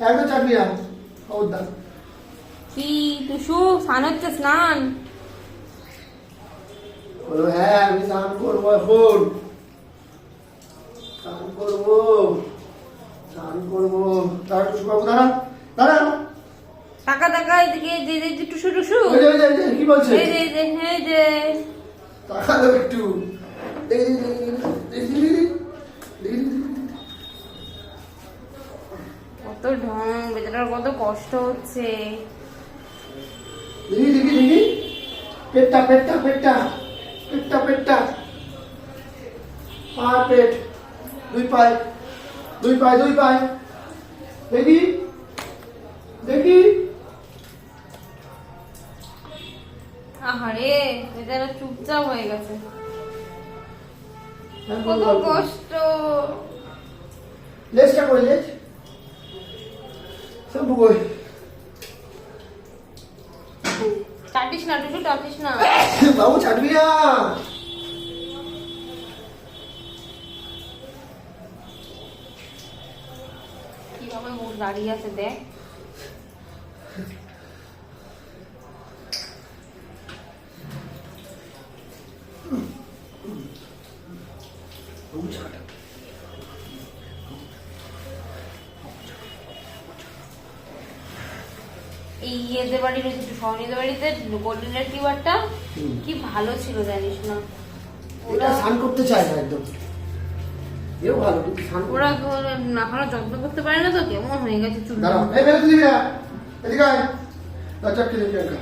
একদম চাটবি না। খবরদার। কি টুসু স্নান হচ্ছে? স্নান বলো হ্যাঁ আমি স্নান করবো এখন। স্নান করবো। স্নান করবো। দাঁড়া টুসু বাবু দাঁড়া। দাঁড়া। টাকা টাকা এদিকে যে যে টুসু টুসু ওই যে, ওই যে, ওই যে, কি বলছে? এই যে এই যে এই যে টাকা দাও একটু। দেখি, দেখি, দেখি, দেখি, দেখি, দেখি। কত ঢং, বেচারার কত কষ্ট হচ্ছে। দেখি, দেখি, দেখি। পেটটা, পেটটা, পেটটা। পেটটা, পেটটা। পা, পেট। দুই পায়ে। দুই পায়ে, দুই পায়ে। দেখি। দেখি। আহারে বেচারা চুপচাপ হয়ে গেছে। হ্যাঁ, কত বল, বল। কষ্ট। লেজটা কই লেজ? শ্যাম্পু কই? চাটিস না টুসু, চাটিস না। বাবু ছাড়বি না। কিভাবে মুখ দাঁড়িয়ে আছে দেখ। বাবু ছাড়। এই ইয়েদের বাড়ির ওই যে সৌনিদের বাড়িতে গোল্ডেন রিট্রিভারটা কি ভালো ছিল জানিস না। এটা স্নান করতে চায় না একদম। এও ভালো কিন্তু স্নান করে। ওরা এখনো যত্ন করতে পারে না তো, কেমন হয়ে গেছে চুল। দাঁড়াও এই বেরোতে দিবি না। এদিকে আয়। লজ্জা কে দিবি একা।